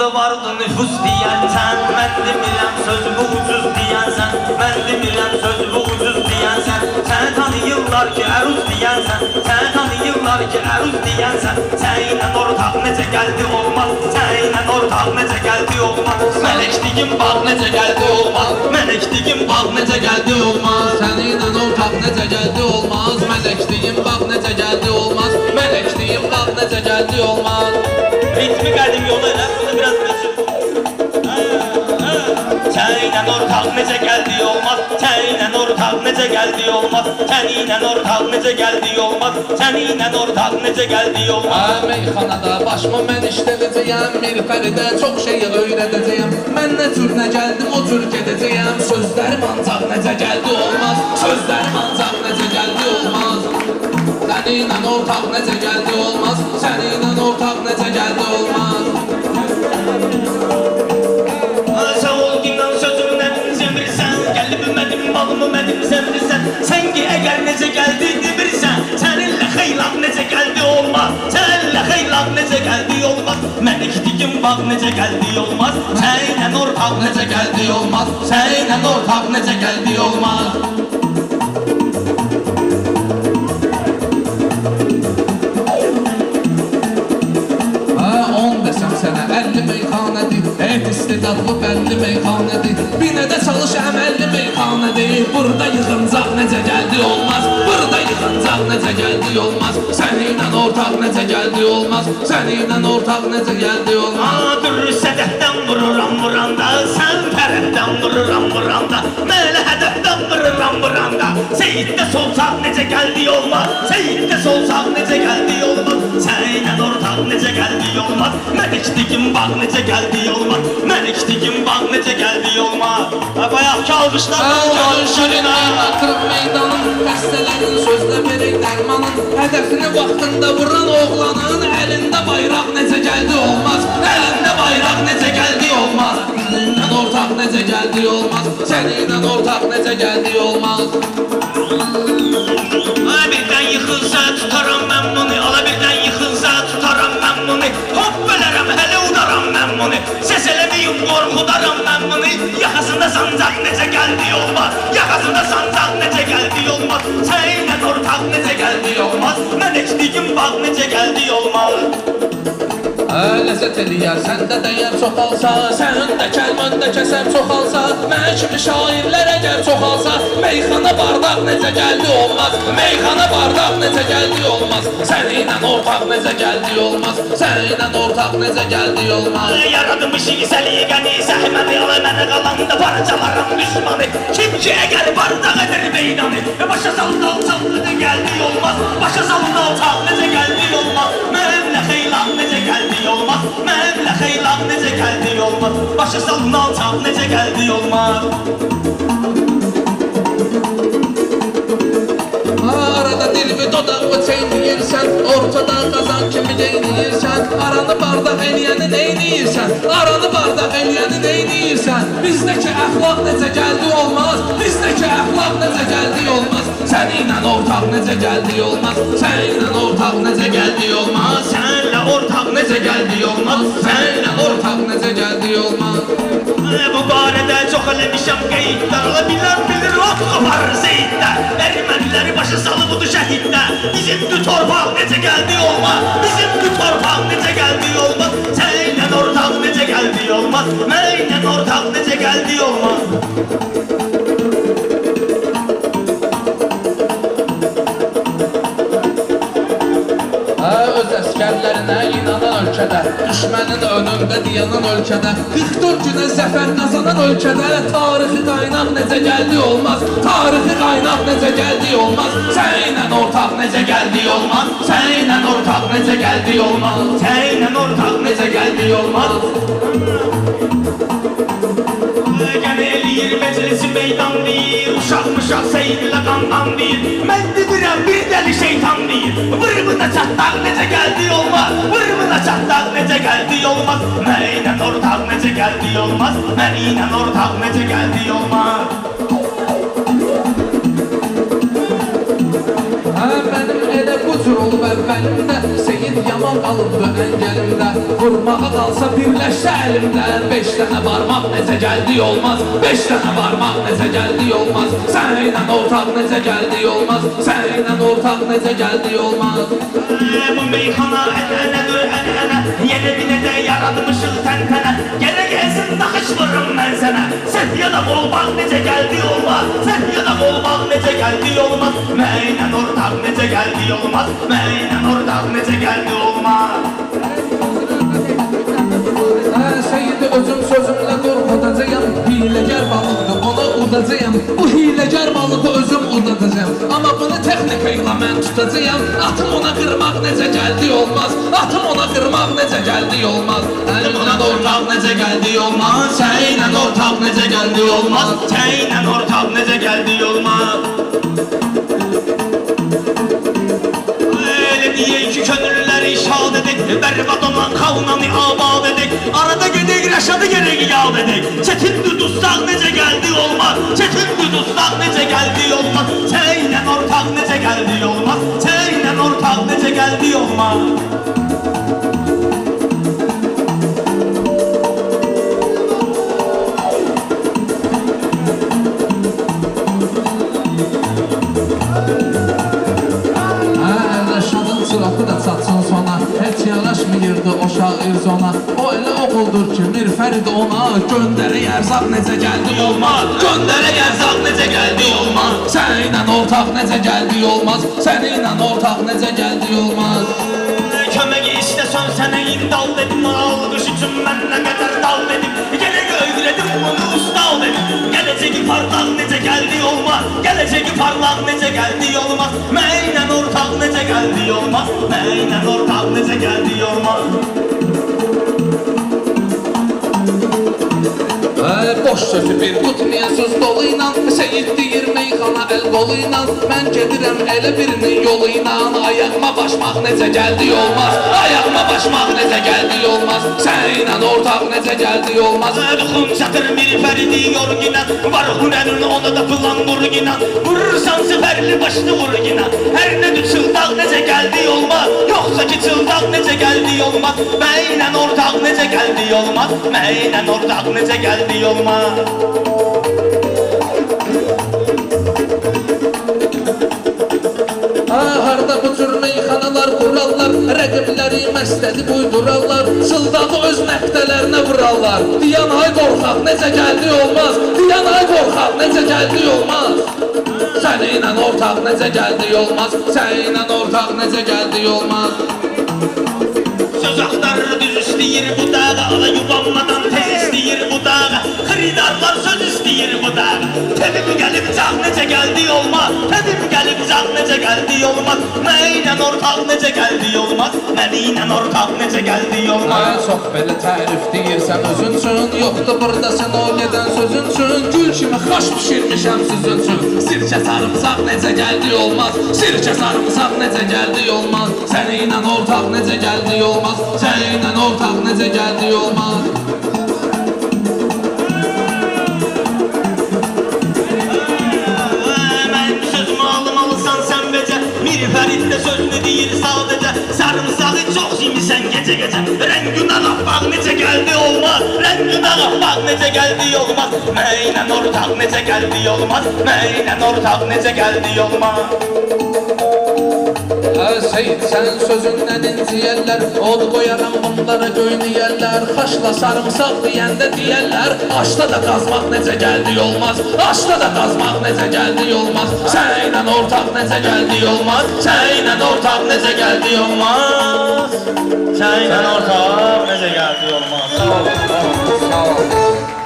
Meyxanda vardı nüfus deyərsən, mən demirəm söz bu ucuz deyərsən, mən demirəm söz bu ucuz deyərsən, səni tanıyırlar ki əruz deyərsən, səni tanıyırlar ki əruz deyərsən, səninlə ortaq necə gəldi olmaz, səninlə ortaq necə gəldi olmaz, mələkdigin bağ necə gəldi olmaz, mələkdigin bağ necə gəldi olmaz, Səninlə ortaq necə gəldi olmaz, mələkdigin bağ necə gəldi olmaz, mələkdigin bağ necə gəldi olmaz. Ritmi qədim yolu elə, bunu biraz meçin. Səninlə ortaq necə gəldi olmaz, səninlə ortaq necə gəldi olmaz, səninlə ortaq necə gəldi olmaz, səninlə ortaq necə gəldi olmaz. Meyxanada başıma mən işlədəcəyəm, bir fəridə çox şeyi öyrədəcəyəm, mən nə cür nə gəldim o cür gedəcəyəm, sözlərim ancaq necə gəldi olmaz, sözlərim ancaq necə gəldi olmaz. Səninlə ortaq necə gəldi olmaz, səninlə ortaq necə gəldi olmaz. Sağ ol gündən sözümü nədim zemirsən, qəlbim mədim, balımı mədim zemirsən, sən ki əgər necə gəldi demirsən, səninlə xeylaq necə gəldi olmaz, səninlə xeylaq necə gəldi olmaz, mələkdigin bağ necə gəldi olmaz, səninlə ortaq necə gəldi olmaz, səninlə ortaq necə gəldi olmaz. Sənə 50 meyxanədir, et istedadlı bəlli meyxanədir, binə də çalış əməlli meyxanədir, burada yığıncaq necə gəldi olmaz, burada yığıncaq necə gəldi olmaz, səninlə ortaq necə gəldi olmaz, səninlə ortaq necə gəldi olmaz. Dur sədəhdən vururam vuranda, sən tərəfdən vururam vuranda, mələ hədəfdən vururam vuranda, Seyiddə solsaq necə gəldi olmaz, Seyiddə solsaq necə gəldi olmaz, səninlə ortaq necə gəldi olmaz, mələkdigin bağ necə gəldi olmaz, mələkdigin bağ necə gəldi olmaz. Bayaq ki alqışlar Şirinə atırıb meydanın, xəstələrin sözlə verək dərmanın, hədəfini vaxtında vuran oğlanın əlində bayraq necə gəldi olmaz, əlində bayraq necə gəldi olmaz, səninlə ortaq necə gəldi olmaz, səninlə ortaq necə gəldi olmaz. Ala birdən yıxılsa tutaram mən bunu, ala birdən yıxılsa tutaram mən bunu, hop bölərəm hələ udaram mən bunu, səs eləməyim qorxudaram mən bunu, yaxasında sancaq necə gəldi olmaz, yaxasında sancaq necə gəldi olmaz, səninlə ortaq necə gəldi olmaz, mələkdigin bağ necə gəldi olmaz. Ləzzət eləyər, səndə dəyər çoxalsa, səndə kəlməndə kəsər çoxalsa, mən kimi şairlər əgər çoxalsa, meyxana bardaq necə gəldi olmaz, meyxana bardaq necə gəldi olmaz, səninlə ortaq necə gəldi olmaz, səninlə ortaq necə gəldi olmaz. Yaradmışıq səliqəni, səhməmi ala mənə qalanda parçalarım düşmanı, kim ki əgər bardaq edir meydanı, başa salın alçaq necə gəldi olmaz, başa salın alçaq necə gəldi olmaz, mənimlə xeylaq necə gəldi olmaz, mənimlə xeylaq necə gəldi olmaz, başa salın alçaq necə gəldi olmaz. Arada dilvi dodaqlı çeyniyirsən, ortada qazan kimi geyniyirsən, aranı bardaq eləyəni neyniyirsən, aranı bardaq eləyəni neyniyirsən, bizdəki əxlaq necə gəldi olmaz, bizdəki əxlaq necə gəldi olmaz, səninlə ortaq necə gəldi olmaz, səninlə ortaq necə gəldi olmaz, Səninlə ortaq necə gəldi olmaz, səninlə ortaq necə gəldi olmaz. Bu barədə çox eləmişəm qeyddə, ala bilən bilir ot qopar zeyiddə, erməniləri başa salıbıdı şəhiddə, bizim bu torpaq necə gəldi olmaz, bizim bu torpaq necə gəldi olmaz, səninlə ortaq necə gəldi olmaz, mənimlə ortaq necə gəldi olmaz. Öz əskərlərinə inanan ölkədə, düşmənin önündə dayanan ölkədə, 44 günə zəfər qazanan ölkədə, tarixi qaynaq necə gəldi olmaz, tarixi qaynaq necə gəldi olmaz, səninlə ortaq necə gəldi olmaz, səninlə ortaq necə gəldi olmaz, Səninlə ortaq necə gəldi olmaz. Gən eləyir məclisi meydan deyir, uşaq seyirlə qandan deyir, mən dedirəm bir dəli şeytan deyir, vırmına çatdaq necə gəldi olmaz, vırmına çatdaq necə gəldi olmaz, mənimlə ortaq necə gəldi olmaz, mənimlə ortaq necə gəldi olmaz. Mənim elə bu cür olub əvvəlimdə, Seyid yaman qalıbdı əngəlimdə, durmağa qalsa birləşsə əlimdən 5 dənə barmaq necə gəldi olmaz 5 dənə barmaq necə gəldi olmaz Səninlə ortaq necə gəldi olmaz Səninlə ortaq necə gəldi olmaz Bu meyxana ənənədir ənənə Yeni bir də yaratmışıq təntənə Gələ gəlsin naxış vururum mən sənə Səhiyyədə olmaq necə gəldi olmaz Səhiyyədə olmaq necə gəldi olmaz Mənlə ortaq necə gəldi olmaz Mənlə ortaq necə gəldi olmaz Seyidi özüm sözümlə qorxudacağım Hiləgər balıqdır onu udacağım Bu hiləgər balığı özüm udacağım Amma bunu texnika ilə mən tutacağım Atım ona qırmaq necə gəldi olmaz Atım ona qırmaq necə gəldi olmaz Əlimlə ortaq necə gəldi olmaz Səninlə ortaq necə gəldi olmaz Səninlə ortaq necə gəldi olmaz Elə deyək ki könülləri şad edək Bərbad olan xalnanı abad edək Arada gedək rəşadı gerək yad edək Çetin düdustaq necə gəldi olmaz Çetin düdustaq necə gəldi olmaz Səninlə ortaq necə gəldi olmaz Səninlə ortaq necə gəldi olmaz Sıratı da çatsın sona Heç yanaşmayırdı o şair zona O elə oğuldur ki Mirfərid ona Göndərək ərzaq necə gəldi olmaz Göndərək ərzaq necə gəldi olmaz Səninlə ortaq necə gəldi olmaz Səninlə ortaq necə gəldi olmaz Kömək istəsən sənə imdal dedim Alqış üçün mən nə qədər dal dedim Gələk öyrədim bunu ustal dedim Gələcəki parlaq necə gəldi olmaz Gələcəki parlaq necə gəldi olmaz Mənlə ortaq necə gəldi olmaz Mənlə ortaq necə gəldi olmaz Boş sözü bir tutmayan söz dolu ilə Seyid deyir meyxana əl qolu ilə Mən gedirəm elə birinin yolu ilə Ayağıma başmaq necə gəldi olmaz Ayağıma başmaq necə gəldi olmaz Səninlə ortaq necə gəldi olmaz Ruxum çatır Mirfəridi yorginə Var hünərin ona da plan vurginə Vurursan süpərli başlı vurginə Hər nədir çıldaq necə gəldi olmaz Yoxsa ki çıldaq necə gəldi olmaz Mənlə ortaq necə gəldi olmaz Mənlə ortaq necə gəldi olmaz Harda bu cür meyxanalar qurarlar Rəqibləri məstədi buydurarlar Çıldağı öz məqdələrinə vurarlar Diyan ay qorxaq necə gəldi olmaz Diyan ay qorxaq necə gəldi olmaz Səninlə ortaq necə gəldi olmaz Səninlə ortaq necə gəldi olmaz Söz axtarır düz istəyir bu dağa Ala yubanmadan tez istəyir bu dağa Xiridarlar söz istəyir bu dağa Tebim gəlib caq necə gəldi olmaz Tebim gəlib caq necə gəldi olmaz Mənlə ortaq necə gəldi olmaz Mənlə ortaq necə gəldi olmaz Çox belə tərif deyirsən özün üçün Yoxdur burada sən o gedən sözün üçün Gül kimi xaş pişirmişəm sizin üçün Sirkə sarımsaq necə gəldi olmaz Sirkə sarımsaq necə gəldi olmaz Səninlə ortaq necə gəldi olmaz Səninlə ortaq necə gəldi olmaz Mənim sözümü almalısan sən becə Mirfərid də sözünü deyir sadəcə Sarımsağı çox yemisən gecə-gecə Rəngün ağappaq necə gəldi olmaz Rəngün ağappaq necə gəldi olmaz Mənlə ortaq necə gəldi olmaz Mənlə ortaq necə gəldi olmaz Seyid sən sözündən inciyərlər Od qoyaram bunlara göynəyərlər Xaşla sarımsaq deyəndə deyərlər Aşda da qazmaq necə gəldi olmaz Aşda da qazmaq necə gəldi olmaz Səninlə ortaq necə gəldi olmaz Səninlə ortaq necə gəldi olmaz Səninlə ortaq necə gəldi olmaz Sağ ol, sağ ol, sağ ol